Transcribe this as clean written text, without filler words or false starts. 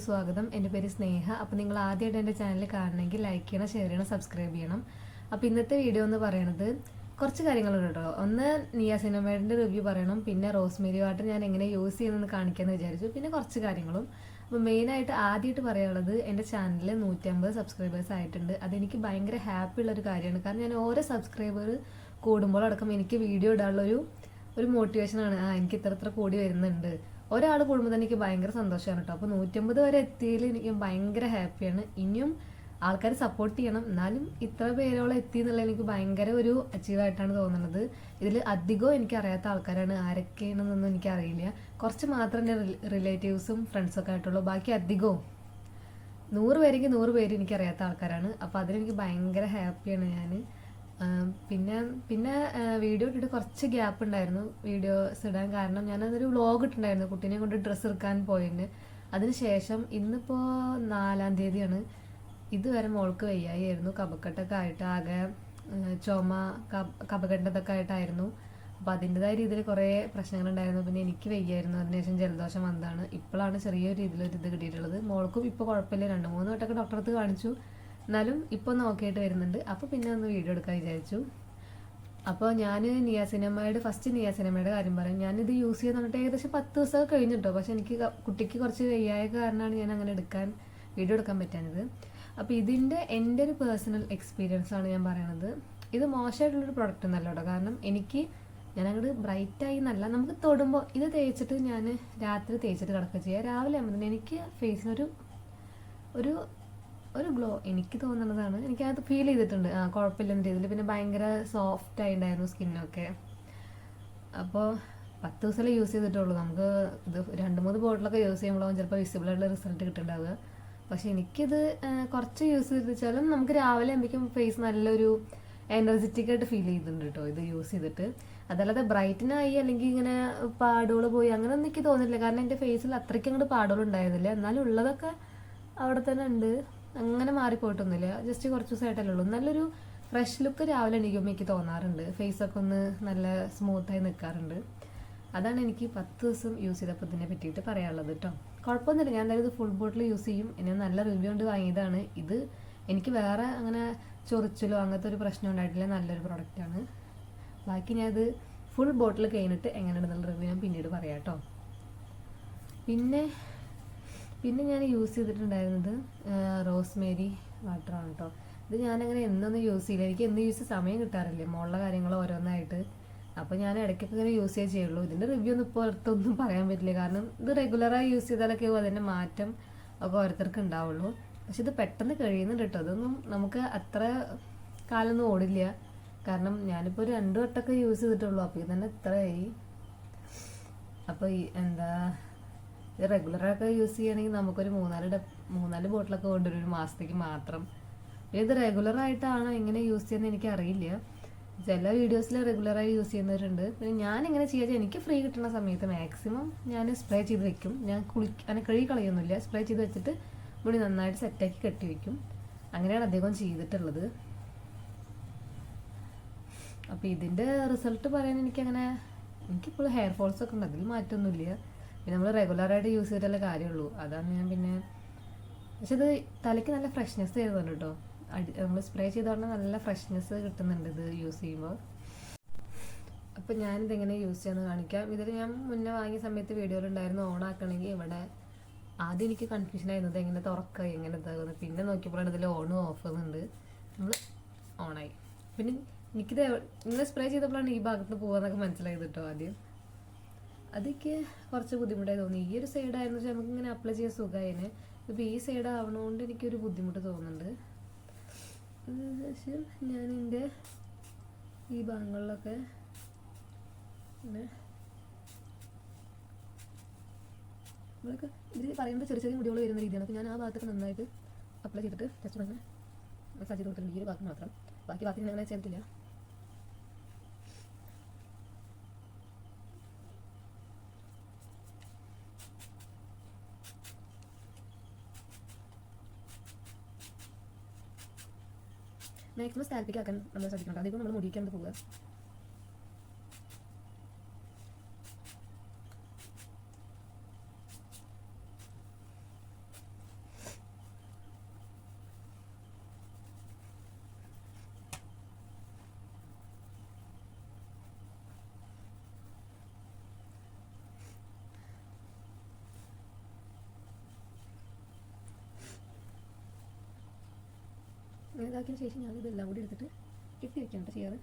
വീഡിയോയിലേക്ക് സ്വാഗതം. എൻ്റെ പേര് സ്നേഹ. അപ്പോൾ നിങ്ങൾ ആദ്യമായിട്ട് എൻ്റെ ചാനൽ കാണണമെങ്കിൽ ലൈക്ക് ചെയ്യണം, ഷെയർ ചെയ്യണം, സബ്സ്ക്രൈബ് ചെയ്യണം. അപ്പോൾ ഇന്നത്തെ വീഡിയോ എന്ന് പറയുന്നത് കുറച്ച് കാര്യങ്ങളുണ്ട് കേട്ടോ. ഒന്ന് നിയാസിനമൈഡിൻ്റെ റിവ്യൂ പറയണം, പിന്നെ റോസ്മേരി വാട്ടർ ഞാൻ എങ്ങനെ യൂസ് ചെയ്യുന്നതെന്ന് കാണിക്കാമെന്ന് വിചാരിച്ചു, പിന്നെ കുറച്ച് കാര്യങ്ങളും. അപ്പോൾ മെയിനായിട്ട് ആദ്യമായിട്ട് പറയാനുള്ളത് എൻ്റെ ചാനലിൽ 150 സബ്സ്ക്രൈബേഴ്സ് ആയിട്ടുണ്ട്. അതെനിക്ക് ഭയങ്കര ഹാപ്പി ഉള്ളൊരു കാര്യമാണ്. കാരണം ഞാൻ ഓരോ സബ്സ്ക്രൈബർ കൂടുമ്പോഴടക്കം എനിക്ക് വീഡിയോ ഇടാനുള്ളൊരു മോട്ടിവേഷനാണ്. എനിക്ക് ഇത്ര കൂടി വരുന്നുണ്ട്. ഒരാൾ കൂടുമ്പോൾ തന്നെ എനിക്ക് ഭയങ്കര സന്തോഷമാണ് കേട്ടോ. അപ്പോൾ 150 വരെ എത്തിയതിൽ എനിക്ക് ഭയങ്കര ഹാപ്പിയാണ്. ഇനിയും ആൾക്കാർ സപ്പോർട്ട് ചെയ്യണം. എന്നാലും ഇത്ര പേരോളം എത്തി എന്നുള്ളത് എനിക്ക് ഭയങ്കര ഒരു അച്ചീവായിട്ടാണ് തോന്നുന്നത്. ഇതിൽ അധികവും എനിക്ക് അറിയാത്ത ആൾക്കാരാണ്. ആരൊക്കെയാണെന്നൊന്നും എനിക്കറിയില്ല. കുറച്ച് മാത്രം എൻ്റെ റിലേറ്റീവ്സും ഫ്രണ്ട്സൊക്കെ ആയിട്ടുള്ളൂ. ബാക്കി അധികവും 100 പേരെങ്കിൽ 100 പേര് എനിക്കറിയാത്ത ആൾക്കാരാണ്. അപ്പോൾ അതിലെനിക്ക് ഭയങ്കര ഹാപ്പിയാണ് ഞാൻ. പിന്നെ വീഡിയോ ഇട്ടിട്ട് കുറച്ച് ഗ്യാപ്പ് ഉണ്ടായിരുന്നു വീഡിയോസ് ഇടാൻ. കാരണം ഞാനതൊരു വ്ളോഗ് ഇട്ടുണ്ടായിരുന്നു കുട്ടീനെ കൊണ്ട് ഡ്രസ്സ് എടുക്കാൻ പോയതിന്. അതിനുശേഷം ഇന്നിപ്പോൾ 4-ാം തീയതിയാണ്. ഇതുവരെ മോൾക്ക് വയ്യായിരുന്നു. കഫക്കെട്ടൊക്കെ ആയിട്ട് ആകെ ചുമ, കഫക്കെട്ടതൊക്കെ ആയിട്ടായിരുന്നു. അപ്പോൾ അതിൻ്റെതായ രീതിയിൽ കുറേ പ്രശ്നങ്ങളുണ്ടായിരുന്നു. പിന്നെ എനിക്ക് വയ്യായിരുന്നു. അതിനുശേഷം ജലദോഷം വന്നതാണ്. ഇപ്പോഴാണ് ചെറിയൊരു രീതിയിലൊരു ഇത് കിട്ടിയിട്ടുള്ളത്. മോൾക്കും ഇപ്പോൾ കുഴപ്പമില്ല. 2-3 വട്ടമൊക്കെ ഡോക്ടറെ അടുത്ത് കാണിച്ചു. എന്നാലും ഇപ്പോൾ നോക്കിയിട്ട് വരുന്നുണ്ട്. അപ്പോൾ പിന്നെ ഒന്ന് വീഡിയോ എടുക്കാൻ വിചാരിച്ചു. അപ്പോൾ ഞാൻ ഫസ്റ്റ് നിയാസിനമൈഡ് കാര്യം പറയും. ഞാനിത് യൂസ് ചെയ്ത് തന്നിട്ട് ഏകദേശം 10 ദിവസമൊക്കെ കഴിഞ്ഞിട്ടോ. പക്ഷെ എനിക്ക് കുട്ടിക്ക് കുറച്ച് വയ്യായ കാരണമാണ് ഞാൻ അങ്ങനെ വീഡിയോ എടുക്കാൻ പറ്റാഞ്ഞത്. അപ്പോൾ എൻ്റെ ഒരു പേഴ്സണൽ എക്സ്പീരിയൻസ് ആണ് ഞാൻ പറയണത്. ഇത് മോശമായിട്ടുള്ളൊരു പ്രൊഡക്റ്റ് ഒന്നല്ല കേട്ടോ. കാരണം ഞാൻ അങ്ങോട്ട് ബ്രൈറ്റായി എന്നല്ല, നമുക്ക് തൊടുമ്പോൾ ഇത് തേച്ചിട്ട് ഞാൻ രാത്രി തേച്ചിട്ട് കിടക്കുക ചെയ്യുക. രാവിലെ ആകുമ്പോൾ എനിക്ക് ഫേസിനൊരു ഗ്ലോ എനിക്ക് തോന്നുന്നതാണ്. എനിക്കത് ഫീൽ ചെയ്തിട്ടുണ്ട്. കുഴപ്പമില്ലെന്ന രീതിയിൽ. പിന്നെ ഭയങ്കര സോഫ്റ്റ് ആയിട്ടുണ്ടായിരുന്നു സ്കിന്നൊക്കെ. അപ്പോൾ 10 ദിവസമല്ലേ യൂസ് ചെയ്തിട്ടുള്ളൂ. നമുക്ക് ഇത് 2-3 ബോട്ടിലൊക്കെ യൂസ് ചെയ്യുമ്പോഴാവും ചിലപ്പോൾ വിസിബിളായിട്ടുള്ള റിസൾട്ട് കിട്ടുന്നുണ്ടാവുക. പക്ഷെ എനിക്കിത് കുറച്ച് യൂസ് ചെയ്തിച്ചാലും നമുക്ക് രാവിലെ ആകുമ്പോഴേക്കും ഫേസ് നല്ലൊരു എനർജറ്റിക് ആയിട്ട് ഫീൽ ചെയ്തിട്ടുണ്ട് കേട്ടോ ഇത് യൂസ് ചെയ്തിട്ട്. അതല്ലാതെ ബ്രൈറ്റനായി അല്ലെങ്കിൽ ഇങ്ങനെ പാടുകൾ പോയി അങ്ങനെ ഒന്നും എനിക്ക് തോന്നില്ല. കാരണം എൻ്റെ ഫേസിൽ അത്രയ്ക്ക് അങ്ങോട്ട് പാടുകൾ ഉണ്ടായിരുന്നില്ല. എന്നാലും ഉള്ളതൊക്കെ അവിടെ തന്നെ ഉണ്ട്. അങ്ങനെ മാറിപ്പോയിട്ടൊന്നുമില്ല. ജസ്റ്റ് കുറച്ച് ദിവസമായിട്ടല്ലേ ഉള്ളൂ. നല്ലൊരു ഫ്രഷ് ലുക്ക് രാവിലെ എണീക്കുമ്പോൾ എനിക്ക് തോന്നാറുണ്ട്. ഫേസൊക്കെ ഒന്ന് നല്ല സ്മൂത്തായി നിൽക്കാറുണ്ട്. അതാണ് എനിക്ക് 10 ദിവസം യൂസ് ചെയ്തപ്പോൾ ഇതിനെ പറ്റിയിട്ട് പറയാനുള്ളത് കേട്ടോ. കുഴപ്പമൊന്നുമില്ല. ഞാൻ എന്തായാലും ഇത് ഫുൾ ബോട്ടിൽ യൂസ് ചെയ്യും. എന്നെ നല്ല റിവ്യൂ കൊണ്ട് വാങ്ങിയതാണ്. ഇത് എനിക്ക് വേറെ അങ്ങനെ ചൊറിച്ചിലോ അങ്ങനത്തെ ഒരു പ്രശ്നം ഉണ്ടായിട്ടില്ല. നല്ലൊരു പ്രൊഡക്റ്റാണ്. ബാക്കി ഞാനത് ഫുൾ ബോട്ടിൽ കഴിഞ്ഞിട്ട് എങ്ങനെയുണ്ടെന്നുള്ള റിവ്യൂ ഞാൻ പിന്നീട് പറയാം കേട്ടോ. പിന്നെ ഞാൻ യൂസ് ചെയ്തിട്ടുണ്ടായിരുന്നത് റോസ്മേരി വാട്ടറാണ് കേട്ടോ. ഇത് ഞാനങ്ങനെ എന്നൊന്നും യൂസ് ചെയ്യില്ല. എനിക്ക് എന്ന് യൂസ് സമയം കിട്ടാറില്ല. മോളുടെ കാര്യങ്ങൾ ഓരോന്നായിട്ട്. അപ്പോൾ ഞാൻ ഇടയ്ക്കൊക്കെ ഇങ്ങനെ യൂസ് ചെയ്യുള്ളൂ. ഇതിൻ്റെ റിവ്യൂ ഒന്നും ഇപ്പോൾ അടുത്തൊന്നും പറയാൻ പറ്റില്ല. കാരണം ഇത് റെഗുലറായി യൂസ് ചെയ്താലൊക്കെ അതിൻ്റെ മാറ്റം ഒക്കെ ഓരോരുത്തർക്ക് ഉണ്ടാവുള്ളൂ. പക്ഷെ ഇത് പെട്ടെന്ന് കഴിയുന്നുണ്ട് കേട്ടോ. അതൊന്നും നമുക്ക് അത്ര കാലമൊന്നും ഓടില്ല. കാരണം ഞാനിപ്പോൾ 2 വട്ടമൊക്കെ യൂസ് ചെയ്തിട്ടുള്ളൂ. അപ്പോൾ ഇത് തന്നെ ഇത്രയായി. അപ്പോൾ റെഗുലറൊക്കെ യൂസ് ചെയ്യണമെങ്കിൽ നമുക്കൊരു 3-4 ബോട്ടിലൊക്കെ കൊണ്ടുവരും ഒരു മാസത്തേക്ക് മാത്രം. ഇത് റെഗുലറായിട്ടാണോ എങ്ങനെ യൂസ് ചെയ്യുന്നത് എനിക്കറിയില്ല. ചില വീഡിയോസിൽ റെഗുലറായി യൂസ് ചെയ്യുന്നവരുണ്ട്. പിന്നെ ഞാൻ എങ്ങനെ ചെയ്യാൻ എനിക്ക് ഫ്രീ കിട്ടുന്ന സമയത്ത് മാക്സിമം ഞാൻ സ്പ്രേ ചെയ്ത് വെക്കും. ഞാൻ അങ്ങനെ കഴുകി കളയൊന്നുമില്ല. സ്പ്രേ ചെയ്ത് വെച്ചിട്ട് മുടി നന്നായിട്ട് സെറ്റാക്കി കെട്ടി വെക്കും. അങ്ങനെയാണ് അധികം ചെയ്തിട്ടുള്ളത്. അപ്പോൾ ഇതിൻ്റെ റിസൾട്ട് പറയാൻ എനിക്കിപ്പോൾ ഹെയർ ഫോൾസ് ഒക്കെ ഉണ്ട്. അതിൽ മാറ്റമൊന്നുമില്ല. പിന്നെ നമ്മൾ റെഗുലറായിട്ട് യൂസ് ചെയ്തിട്ടുള്ള കാര്യമുള്ളൂ. അതാണ് ഞാൻ പക്ഷെ ഇത് തലയ്ക്ക് നല്ല ഫ്രഷ്നെസ് തരുന്നുണ്ട് കേട്ടോ. നമ്മൾ സ്പ്രേ ചെയ്തോണ്ട് നല്ല ഫ്രഷ്നെസ് കിട്ടുന്നുണ്ട് ഇത് യൂസ് ചെയ്യുമ്പോൾ. അപ്പോൾ ഞാനിതെങ്ങനെ യൂസ് ചെയ്യാമെന്ന് കാണിക്കാം. ഇതിൽ ഞാൻ മുന്നേ വാങ്ങിയ സമയത്ത് വീഡിയോയിലുണ്ടായിരുന്നു ഓൺ ആക്കണമെങ്കിൽ ഇവിടെ ആദ്യം എനിക്ക് കൺഫ്യൂഷൻ ആയിരുന്നത് എങ്ങനെ തുറക്കുക എങ്ങനെ ഇതാകുന്നത്. പിന്നെ നോക്കിയപ്പോഴാണ് ഇതിൽ ഓണും ഓഫ് എന്നുണ്ട്. നമ്മൾ ഓണായി. പിന്നെ എനിക്കിത് ഇങ്ങനെ സ്പ്രേ ചെയ്തപ്പോഴാണ് ഈ ഭാഗത്ത് പോകാമെന്നൊക്കെ മനസ്സിലായത് കേട്ടോ. ആദ്യം അതൊക്കെ കുറച്ച് ബുദ്ധിമുട്ടായി തോന്നി. ഈ ഒരു സൈഡായിരുന്നു പക്ഷെ നമുക്കിങ്ങനെ അപ്ലൈ ചെയ്യാൻ സുഖമായിന്. ഇപ്പോൾ ഈ സൈഡ് ആവണോണ്ട് എനിക്കൊരു ബുദ്ധിമുട്ട് തോന്നുന്നുണ്ട്. ശേഷം ഞാൻ എൻ്റെ ഈ ഭാഗങ്ങളിലൊക്കെ നമ്മളൊക്കെ ഇതിൽ പറയുമ്പോൾ ചെറിയ മുടികൾ വരുന്ന രീതിയാണ്. അപ്പോൾ ഞാൻ ആ ഭാഗത്തൊക്കെ നന്നായിട്ട് അപ്ലൈ ചെയ്തിട്ട് ജസ്റ്റ് ഒന്ന് മസാജ് ചെയ്ത് കൊടുത്തിട്ടുണ്ട്. ഈ ഒരു ഭാഗത്ത് മാത്രം. ബാക്കി ഭാഗത്ത് ഞാൻ അങ്ങനെ ചെയ്തിട്ടില്ല. മാക്സിമം സ്കാൽപ്പിക്കാക്കാൻ നമ്മൾ ശ്രദ്ധിക്കണം. അധികം നമ്മൾ മുടിക്കാൻ പോവുക. ഇതാക്കിയതിന് ശേഷം ഞാൻ ഇതെല്ലാം കൂടി എടുത്തിട്ട് കെട്ടി വെക്കാം കേട്ടോ ചെയ്യാറ്.